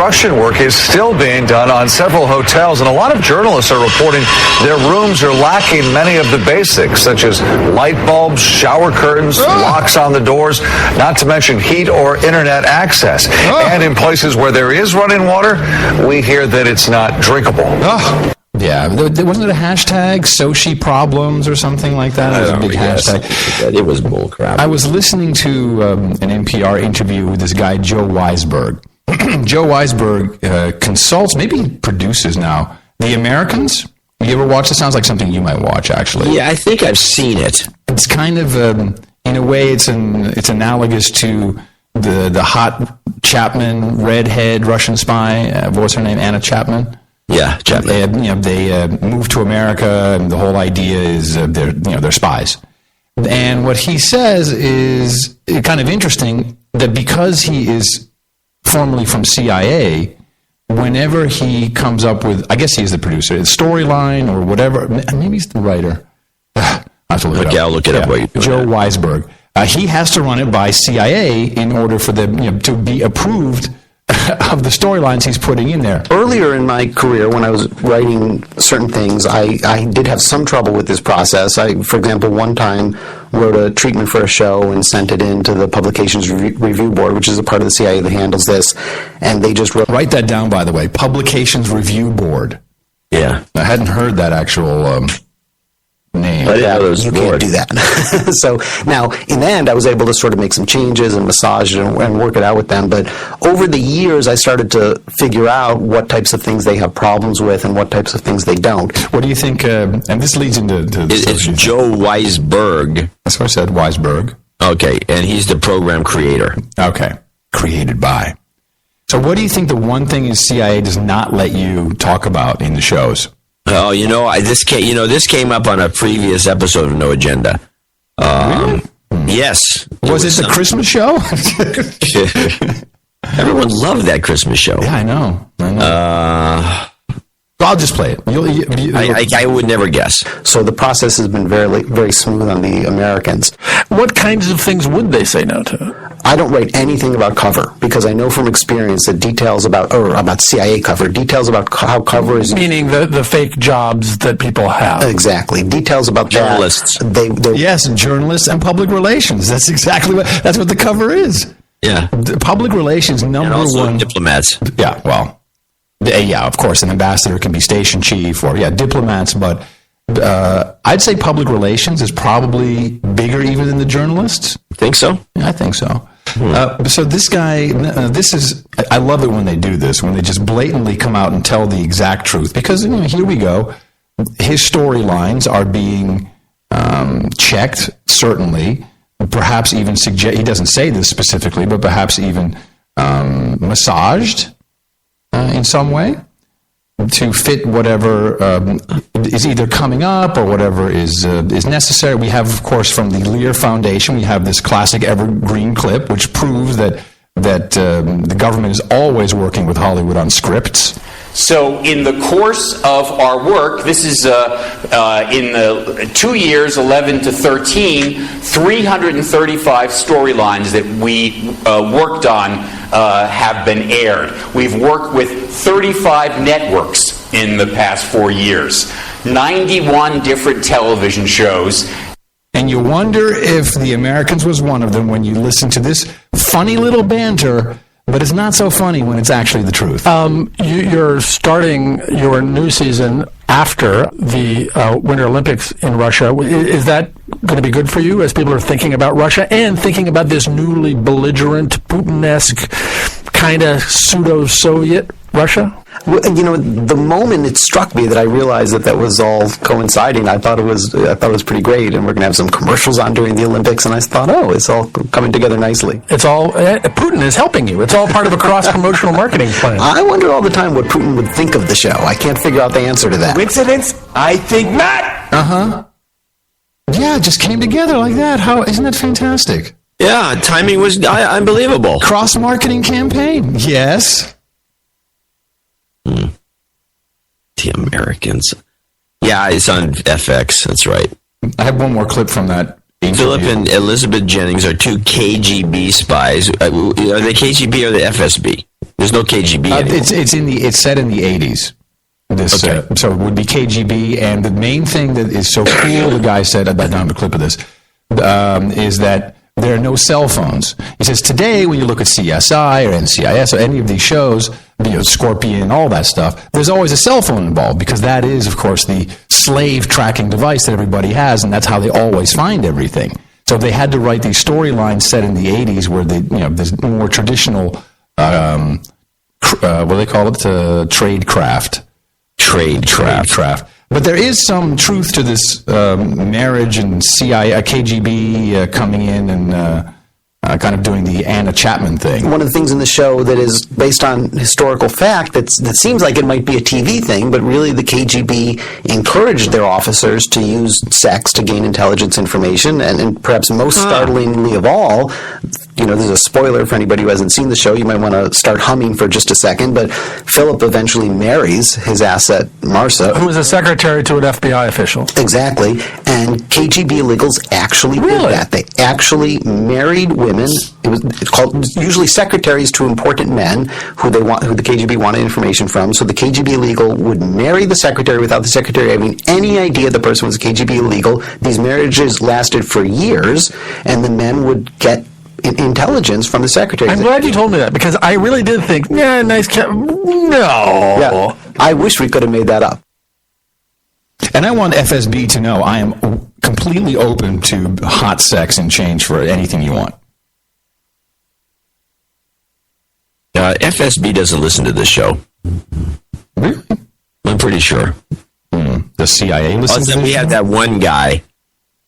construction work is still being done on several hotels, and a lot of journalists are reporting their rooms are lacking many of the basics, such as light bulbs, shower curtains, locks on the doors, not to mention heat or internet access. And in places where there is running water, we hear that it's not drinkable. Yeah, wasn't it a hashtag, Sochi problems or something like that? It was a big hashtag. It was bullcrap. I was listening to an NPR interview with this guy, Joe Weisberg. Joe Weisberg consults, maybe he produces now, The Americans. You ever watch it? Sounds like something you might watch, actually. Yeah, I think I've seen it. It's kind of, in a way, it's analogous to the hot Chapman, redhead Russian spy. What's her name? Anna Chapman. Yeah, Chapman. They moved to America, and the whole idea is they're spies. And what he says is kind of interesting, that because he is formerly from CIA, whenever he comes up with, I guess he's the producer, the storyline or whatever, maybe he's the writer. I have to look it up. I'll look it up. Joe Weisberg. He has to run it by CIA in order for them to be approved of the storylines he's putting in there. Earlier in my career, when I was writing certain things, I did have some trouble with this process. I, for example, one time wrote a treatment for a show and sent it in to the Publications Review Board, which is a part of the CIA that handles this, and they just wrote... Write that down, by the way, Publications Review Board. Yeah. I hadn't heard that actual name. You can't do that. So now, in the end, I was able to sort of make some changes and massage it and work it out with them. But over the years, I started to figure out what types of things they have problems with and what types of things they don't. What do you think? And this leads into... It's Joe Weisberg. That's what I said, Weisberg. Okay, and he's the program creator. Okay, created by. So what do you think the one thing is CIA does not let you talk about in the shows? Oh, this came up on a previous episode of No Agenda. Really? Yes. Was it the Christmas show? Everyone loved that Christmas show. Yeah, I know. I'll just play it. I would never guess. So the process has been very, very smooth on the Americans. What kinds of things would they say no to? I don't write anything about cover because I know from experience that details about CIA cover, details about how cover is... Meaning the fake jobs that people have. Exactly. Details about journalists. Yes, journalists and public relations. That's exactly that's what the cover is. Yeah. Public relations, number and also one. Diplomats. Yeah, well... Yeah, of course, an ambassador can be station chief or, diplomats, but I'd say public relations is probably bigger even than the journalists. Think so? Yeah, I think so. So this guy, I love it when they do this, when they just blatantly come out and tell the exact truth, because here we go. His storylines are being checked, certainly, perhaps even he doesn't say this specifically, but perhaps even massaged in some way to fit whatever is either coming up or whatever is necessary. We have, of course, from the Lear Foundation, we have this classic evergreen clip, which proves that the government is always working with Hollywood on scripts. So in the course of our work, this is in the 2 years, 11 to 13, 335 storylines that we worked on have been aired. We've worked with 35 networks in the past 4 years, 91 different television shows. And you wonder if The Americans was one of them when you listen to this funny little banter. But it's not so funny when it's actually the truth. You're starting your new season after the Winter Olympics in Russia. Is that going to be good for you as people are thinking about Russia and thinking about this newly belligerent, Putin-esque, kind of pseudo-Soviet Russia? Well, the moment it struck me that I realized that was all coinciding, I thought it was pretty great, and we're going to have some commercials on during the Olympics, and I thought, it's all coming together nicely. It's all Putin is helping you. It's all part of a cross-promotional marketing plan. I wonder all the time what Putin would think of the show. I can't figure out the answer to that. Coincidence? I think not. Yeah, it just came together like that. Isn't that fantastic? Yeah, timing was unbelievable. Cross-marketing campaign. Yes. The Americans. Yeah, it's on FX. That's right. I have one more clip from that interview. Philip and Elizabeth Jennings are two KGB spies. Are they KGB or the FSB? There's no KGB anymore. It's set in the 80s. So it would be KGB, and the main thing that is so cool, the guy said, I don't have a clip of this, is that there are no cell phones. He says, today, when you look at CSI or NCIS or any of these shows, Scorpion, all that stuff, there's always a cell phone involved, because that is, of course, the slave tracking device that everybody has, and that's how they always find everything. So they had to write these storylines set in the 80s where there's more traditional, what do they call it? Tradecraft. Tradecraft. But there is some truth to this marriage and CIA, KGB coming in and kind of doing the Anna Chapman thing. One of the things in the show that is based on historical fact that seems like it might be a TV thing, but really the KGB encouraged their officers to use sex to gain intelligence information, and perhaps most startlingly of all, there's a spoiler for anybody who hasn't seen the show. You might want to start humming for just a second, but Philip eventually marries his asset, Marcia. Who was a secretary to an FBI official. Exactly. And KGB illegals actually did that. They actually married women. It's called usually secretaries to important men who the KGB wanted information from. So the KGB illegal would marry the secretary without the secretary having any idea the person was a KGB illegal. These marriages lasted for years, and the men would get intelligence from the secretary. I'm glad you told me that, because I really did think, nice cat. No. Yeah. I wish we could have made that up. And I want FSB to know I am completely open to hot sex in change for anything you want. FSB doesn't listen to this show. Really? I'm pretty sure. The CIA listens to this we have that one guy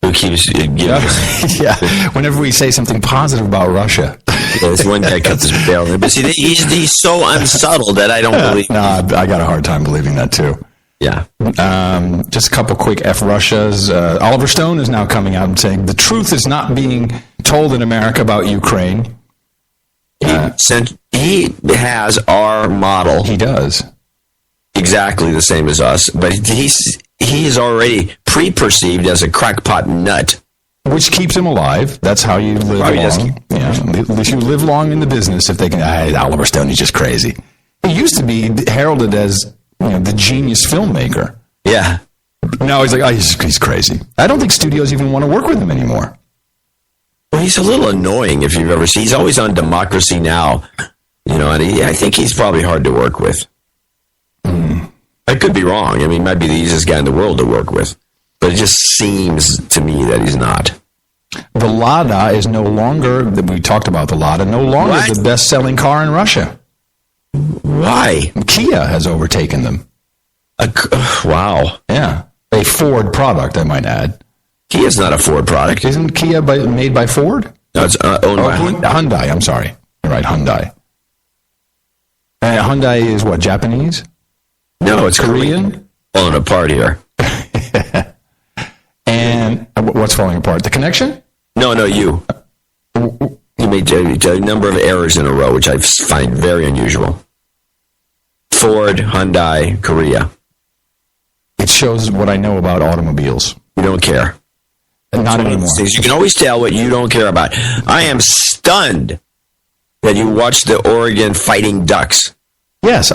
who keeps giving us... Yeah, whenever we say something positive about Russia. This one guy cuts his bell. But see, he's so unsubtle that I don't believe... No, I got a hard time believing that, too. Yeah. Just a couple quick Russias. Oliver Stone is now coming out and saying the truth is not being told in America about Ukraine. He has our model. He does. Exactly the same as us, but he is already pre-perceived as a crackpot nut. Which keeps him alive. That's how you live long. At least you live long in the business if they can... Oliver Stone, he's just crazy. He used to be heralded as the genius filmmaker. Yeah. Now he's like, he's crazy. I don't think studios even want to work with him anymore. Well, he's a little annoying if you've ever seen. He's always on Democracy Now. And I think he's probably hard to work with. I could be wrong. I mean, he might be the easiest guy in the world to work with. But it just seems to me that he's not. The Lada is no longer, we talked about the Lada, no longer the best-selling car in Russia. Why? Kia has overtaken them. Wow. Yeah. A Ford product, I might add. Kia's not a Ford product. Isn't Kia made by Ford? No, it's owned by Hyundai. I'm sorry. You're right, Hyundai. Hyundai is what, Japanese? No, it's Korean. Falling apart here. And what's falling apart? The connection? No, you. You made a number of errors in a row, which I find very unusual. Ford, Hyundai, Korea. It shows what I know about automobiles. You don't care. Not anymore. You can always tell what you don't care about. I am stunned that you watched the Oregon Fighting Ducks. Yes.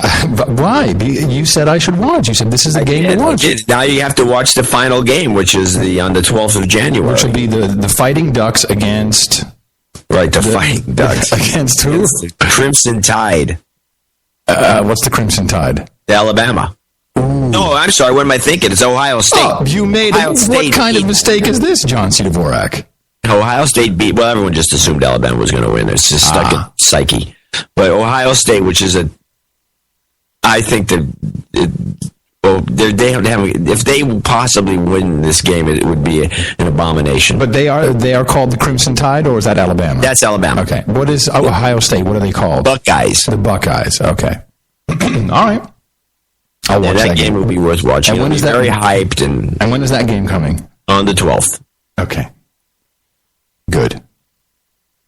Why? You said I should watch. You said this is the game to watch. Now you have to watch the final game, which is on the 12th of January. Which will be the Fighting Ducks against... Right, the Fighting Ducks. Against who? The Crimson Tide. What's the Crimson Tide? Alabama. Ooh. No, I'm sorry. What am I thinking? It's Ohio State. Oh, you made what kind of mistake is this, John C. Dvorak? Ohio State beat... Well, everyone just assumed Alabama was going to win. It's just stuck in psyche. But Ohio State, which is I think that if they possibly win this game, it would be an abomination. But they are called the Crimson Tide, or is that Alabama? That's Alabama. Okay. What is Ohio State? What are they called? Buckeyes. The Buckeyes. Okay. All right. I'll watch that game. Will be worth watching. And when is that? Very hyped. And when is that game coming? On the 12th. Okay. Good.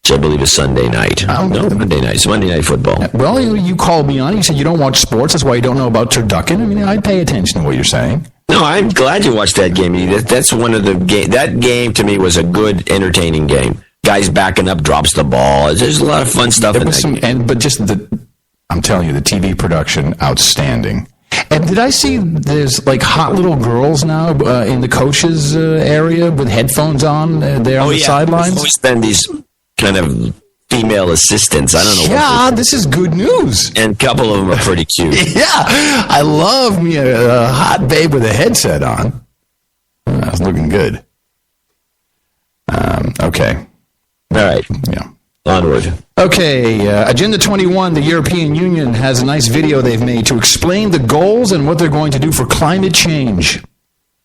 Which I believe is Sunday night. No, Monday night. It's Monday Night Football. Well, you called me on it. You said you don't watch sports. That's why you don't know about turducken. I mean, I'd pay attention to what you're saying. No, I'm glad you watched that game. That's one of the game. That game to me was a good, entertaining game. Guys backing up, drops the ball. There's a lot of fun stuff in that game. But just I'm telling you, the TV production, outstanding. And did I see there's like hot little girls now in the coaches area with headphones on there on the sidelines? We spend these kind of female assistants. I don't know. Yeah, this is good news. And a couple of them are pretty cute. Yeah, I love me a hot babe with a headset on. That's looking good. Okay. All right. Yeah. Onward. Okay, Agenda 21, the European Union has a nice video they've made to explain the goals and what they're going to do for climate change.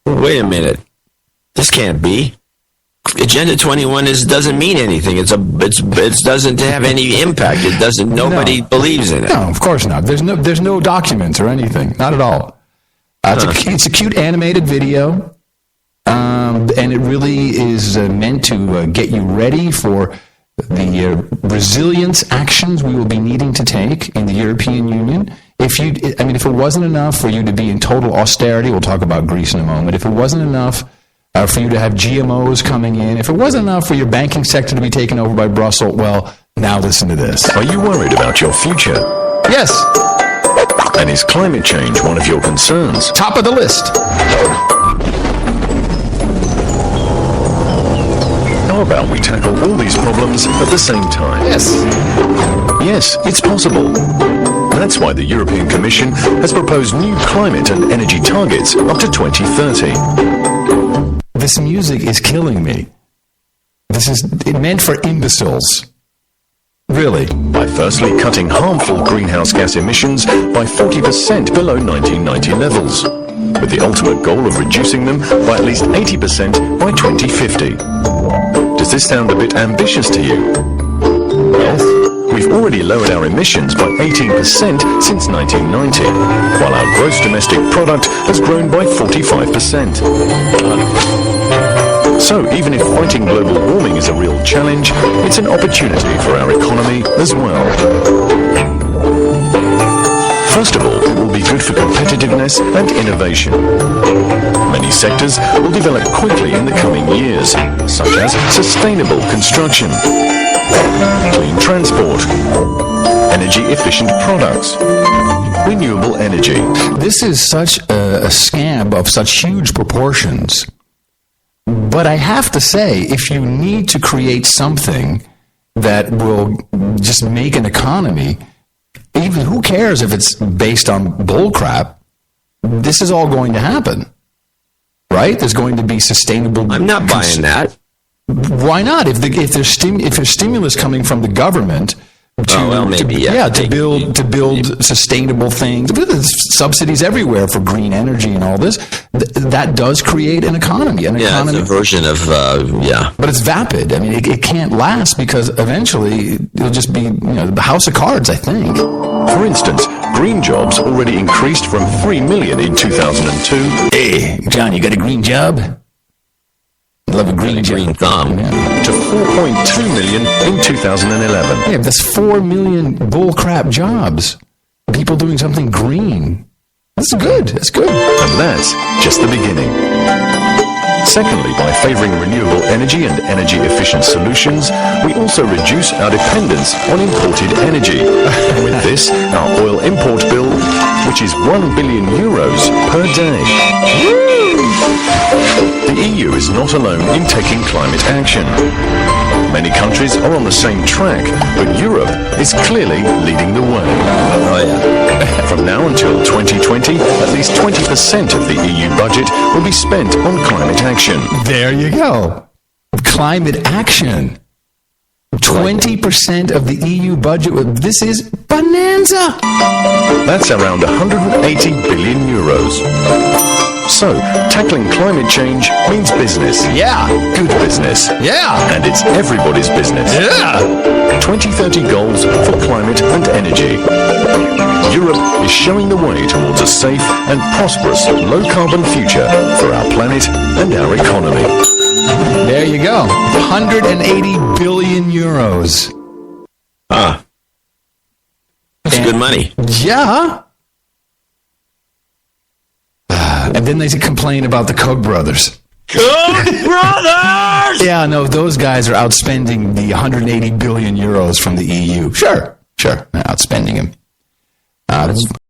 Wait a minute. This can't be. Agenda 21 doesn't mean anything. It doesn't have any impact. It doesn't. Nobody believes in it. No, of course not. There's no documents or anything. Not at all. It's a cute animated video, and it really is meant to get you ready for the resilience actions we will be needing to take in the European Union. If it wasn't enough for you to be in total austerity, we'll talk about Greece in a moment. If it wasn't enough for you to have GMOs coming in, if it wasn't enough for your banking sector to be taken over by Brussels, well, now listen to this. Are you worried about your future? Yes. And is climate change one of your concerns? Top of the list. How about we tackle all these problems at the same time? Yes. Yes, it's possible. That's why the European Commission has proposed new climate and energy targets up to 2030. This music is killing me. This is meant for imbeciles. Really. By firstly cutting harmful greenhouse gas emissions by 40% below 1990 levels, with the ultimate goal of reducing them by at least 80% by 2050. Does this sound a bit ambitious to you? Well, we've already lowered our emissions by 18% since 1990, while our gross domestic product has grown by 45%. So even if fighting global warming is a real challenge, it's an opportunity for our economy as well. First of all, it will be good for competitiveness and innovation. Many sectors will develop quickly in the coming years, such as sustainable construction, clean transport, energy-efficient products, renewable energy. This is such a scam of such huge proportions. But I have to say, if you need to create something that will just make an economy, even who cares if it's based on bullcrap, this is all going to happen. Right? There's going to be sustainable... I'm not buying that. Why not? If there's stimulus coming from the government to build sustainable things, there's subsidies everywhere for green energy and all this, that does create an economy. It's a version of But it's vapid. I mean, it can't last because eventually it'll just be the house of cards, I think. For instance, green jobs already increased from 3 million in 2002. Hey, John, you got a green job? Love a green thumb. Yeah. To 4.2 million in 2011. Yeah, that's 4 million bullcrap jobs. People doing something green. That's good. That's good. And that's just the beginning. Secondly, by favoring renewable energy and energy-efficient solutions, we also reduce our dependence on imported energy. With this, our oil import bill, which is €1 billion per day. The EU is not alone in taking climate action. Many countries are on the same track, but Europe is clearly leading the way. From now until 2020, at least 20% of the EU budget will be spent on climate action. There you go. Climate action. 20% of the EU budget. This is bonanza. That's around €180 billion. So, tackling climate change means business. Yeah. Good business. Yeah. And it's everybody's business. Yeah. 2030 goals for climate and energy. Europe is showing the way towards a safe and prosperous low-carbon future for our planet and our economy. There you go. 180 billion euros. That's good money. Yeah. And then they complain about the Koch brothers. Koch brothers! Yeah, no, those guys are outspending the 180 billion euros from the EU. Sure, outspending them. That's